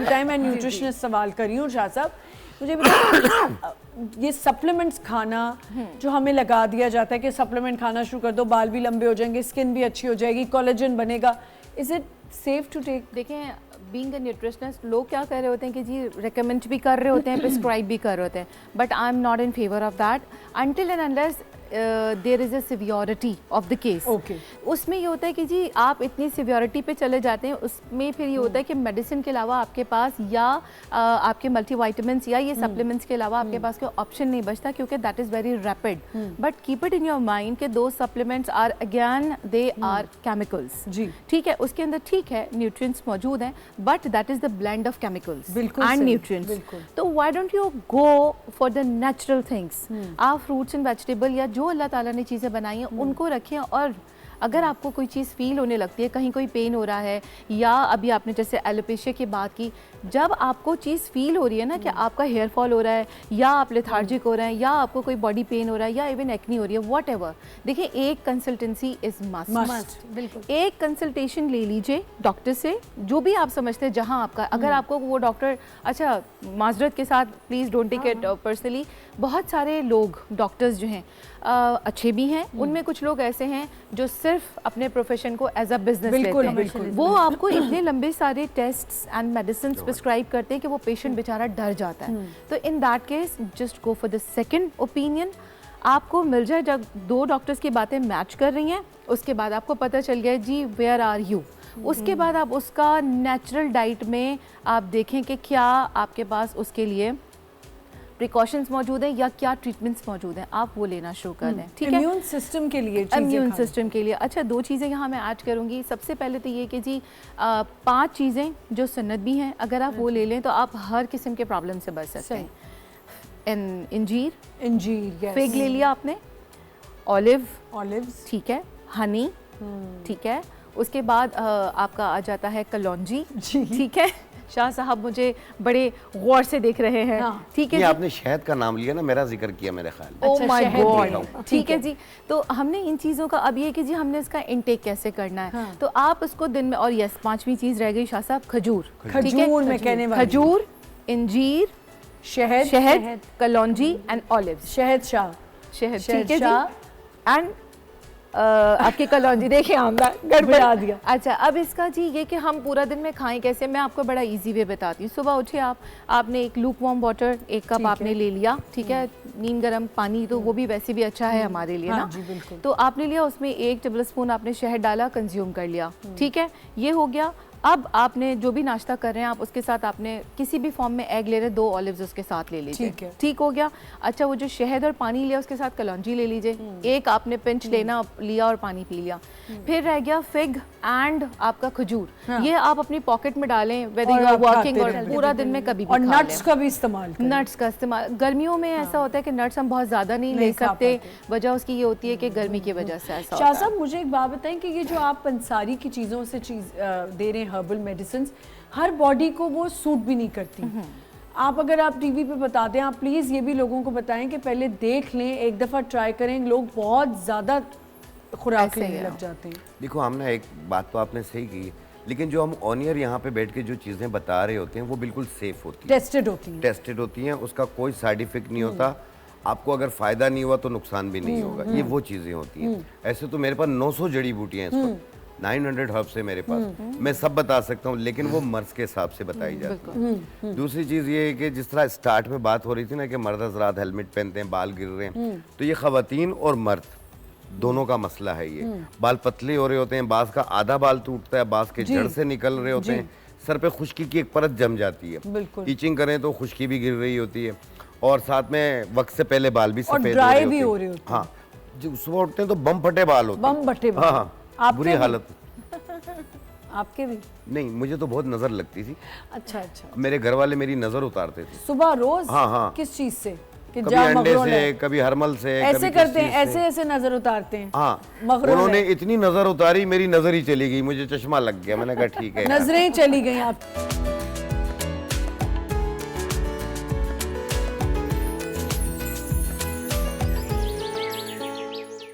بتائیں, میں نیوٹریشنسٹ سوال کر رہی ہوں. شاہ صاحب مجھے بتائیں, یہ سپلیمنٹس کھانا جو ہمیں لگا دیا جاتا ہے کہ سپلیمنٹ کھانا شروع کر دو, بال بھی لمبے ہو جائیں گے, اسکن بھی اچھی ہو جائے گی, کولیجن بنے گا, is it safe to take? دیکھیں, بینگ اے نیوٹریشنسٹ لوگ کیا کہہ رہے ہوتے ہیں کہ جی ریکمینڈ بھی کر رہے ہوتے ہیں, پرسکرائب بھی کر رہے ہوتے ہیں, but I am not in favour of that until and unless there is a severity of the case. اس میں یہ ہوتا ہے کہ جی آپ اتنی سیویورٹی پہ چلے جاتے ہیں, اس میں پھر یہ ہوتا ہے کہ میڈیسن کے علاوہ آپ کے پاس یا آپ کے ملٹی وائٹامنس یا یہ سپلیمنٹس کے علاوہ آپ کے پاس کوئی آپشن نہیں بچتا, کیونکہ that is very rapid. But keep it in your mind کہ دو supplements are again they are chemicals. جی ٹھیک ہے, اس کے اندر ٹھیک ہے نیوٹرینٹس موجود ہیں, but that is the blend of chemicals and nutrients. تو why don't you go for the natural things. آپ فروٹس اینڈ ویجیٹیبل یا جو اللہ تعالیٰ نے چیزیں بنائی ہیں ان کو رکھیں, اور اگر آپ کو کوئی چیز فیل ہونے لگتی ہے, کہیں کوئی پین ہو رہا ہے, یا ابھی آپ نے جیسے ایلوپیشیا کی بات کی, جب آپ کو چیز فیل ہو رہی ہے نا کہ آپ کا ہیئر فال ہو رہا ہے, یا آپ لیتھارجک ہو رہے ہیں, یا آپ کو کوئی باڈی پین ہو رہا ہے, یا ایون ایکنی ہو رہی ہے, واٹ ایور, دیکھیں ایک کنسلٹنسی از مسٹ. بالکل ایک کنسلٹیشن لے لیجئے ڈاکٹر سے, جو بھی آپ سمجھتے ہیں جہاں آپ کا, اگر آپ کو وہ ڈاکٹر, اچھا معذرت کے ساتھ please don't take it personally, بہت سارے لوگ ڈاکٹرز جو ہیں اچھے بھی ہیں, ان میں کچھ لوگ ایسے ہیں جو صرف اپنے پروفیشن کو ایز اے بزنس لیتے ہیں. وہ آپ کو اتنے لمبے سارے ٹیسٹس اینڈ میڈیسنس پرسکرائب کرتے ہیں کہ وہ پیشنٹ بیچارہ ڈر جاتا ہے. تو in that case just go for the second opinion. آپ کو مل جائے, جب دو ڈاکٹرز کی باتیں میچ کر رہی ہیں, اس کے بعد آپ کو پتہ چل گیا جی ویئر آر یو, اس کے بعد آپ اس کا نیچرل ڈائٹ میں آپ دیکھیں کہ کیا آپ کے پاس اس کے لیے پریکاشنز موجود ہیں یا کیا ٹریٹمنٹس موجود ہیں, آپ وہ لینا شروع کر دیں. ٹھیک ہے, امیون سسٹم کے لیے, امیون سسٹم کے لیے. اچھا, دو چیزیں یہاں میں ایڈ کروں گی. سب سے پہلے تو یہ کہ جی 5 چیزیں جو سنت بھی ہیں, اگر آپ وہ لے لیں تو آپ ہر قسم کے پرابلم سے بچ سکتے ہیں. انجیر, فگ لے لیا آپ نے, اولیوز, ٹھیک ہے, ہنی, ٹھیک ہے, اس کے بعد آپ کا آ جاتا ہے کلونجی. ٹھیک ہے, شاہ صاحب مجھے بڑے غور سے دیکھ رہے ہیں. ٹھیک ہے, یہ آپ نے شہد کا نام لیا نا, میرا ذکر کیا میرے خیال میں. او مائی گاڈ. ٹھیک ہے جی, تو ہم نے ان چیزوں کا اب یہ کہ جی ہم نے اس کا انٹیک کیسے کرنا ہے, تو آپ اس کو دن میں, اور یس 5ویں چیز رہ گئی شاہ صاحب, کھجور. کھجور میں کہنے والی, کھجور, انجیر, شہد, کلونجی اینڈ اولیوز. شہد, ٹھیک ہے جی, اینڈ آپ کی کلونجی دیکھیں آمدہ گڑبڑا دیا. اچھا, اب اس کا جی یہ کہ ہم پورا دن میں کھائیں کیسے, میں آپ کو بڑا ایزی وے بتاتی ہوں. صبح اٹھے آپ نے ایک لوک وارم واٹر 1 کپ آپ نے لے لیا, ٹھیک ہے, نیم گرم پانی, تو وہ بھی ویسے بھی اچھا ہے ہمارے لیے نا. تو آپ نے لیا, اس میں 1 ٹیبل اسپون آپ نے شہد ڈالا, کنزیوم کر لیا. ٹھیک ہے, یہ ہو گیا. اب آپ نے جو بھی ناشتہ کر رہے ہیں, آپ اس کے ساتھ آپ نے کسی بھی فارم میں ایگ لے رہے ہیں, 2 اولیوز اس کے ساتھ لے لیجیے. ٹھیک ہو گیا. اچھا, وہ جو شہد اور پانی لیا اس کے ساتھ کلونجی لے لیجیے, 1 آپ نے پنچ لیا اور پانی پی لیا. پھر رہ گیا فگ اینڈ آپ کا کھجور, یہ آپ اپنی پاکٹ میں ڈالیں whether you are working اور پورا دن میں کبھی بھی. اور نٹس کا بھی استعمال کریں. نٹس کا استعمال, گرمیوں میں ایسا ہوتا ہے کہ نٹس ہم بہت زیادہ نہیں لے سکتے, وجہ اس کی یہ ہوتی ہے کہ گرمی کی وجہ سے ایسا ہوتا ہے. شاہ صاحب مجھے ایک بات بتائیں کہ یہ جو آپ پنساری کی چیزوں سے دے رہے ہیں, ہربل میڈیسنز, ہر باڈی کو وہ سوٹ بھی نہیں کرتی. آپ اگر آپ ٹی وی پہ بتاتے ہیں, آپ پلیز یہ بھی لوگوں کو بتائیں کہ پہلے دیکھ لیں, ایک دفعہ ٹرائی کریں. لوگ بہت زیادہ خوراک لینے لگ جاتے ہیں. دیکھو ہم نے ایک بات تو آپ نے صحیح کی, لیکن جو ہم آنیئر یہاں پہ بیٹھ کے جو چیزیں بتا رہے ہوتے ہیں وہ بالکل سیف ہوتی ہیں, ٹیسٹڈ ہوتی ہیں, اس کا کوئی سائیڈ ایفیکٹ نہیں ہوتا. آپ کو اگر فائدہ نہیں ہوا تو نقصان بھی نہیں ہوگا. یہ وہ چیزیں ہوتی ہیں. ایسے تو میرے پاس 900 جڑی بوٹیاں ہیں اس وقت, 900 ہربس ہے میرے پاس, میں سب بتا سکتا ہوں, لیکن وہ مرض کے حساب سے بتائی جاتی ہیں. دوسری چیز یہ ہے کہ جس طرح سٹارٹ میں بات ہو رہی تھی نا کہ مرد حضرات ہیلمٹ پہنتے ہیں, بال گر رہے ہیں, تو یہ خواتین اور مرد دونوں کا مسئلہ ہے. یہ بال پتلے ہو رہے ہوتے ہیں, بعض کا آدھا بال ٹوٹتا ہے, بعض کے جڑ سے نکل رہے ہوتے ہیں, سر پہ خشکی کی ایک پرت جم جاتی ہے, ایچنگ کریں تو خشکی بھی گر رہی ہوتی ہے, اور ساتھ میں وقت سے پہلے بال بھی سفید ہو رہے ہوتے ہیں. ہاں, جب صبح اٹھتے ہیں تو بم پھٹے بال ہوتے ہیں. ہاں, بری حالت. آپ کے بھی نہیں, مجھے تو بہت نظر لگتی تھی. اچھا, میرے گھر والے میری نظر اتارتے تھے صبح روز. ہاں, کس چیز سے؟ کبھی انڈے سے, کبھی ہرمل سے, ایسے کرتے ہیں, ایسے نظر اتارتے ہیں. ہاں, انہوں نے اتنی نظر اتاری, میری نظر ہی چلی گئی, مجھے چشمہ لگ گیا. میں نے کہا ٹھیک ہے, نظریں چلی گئی آپ.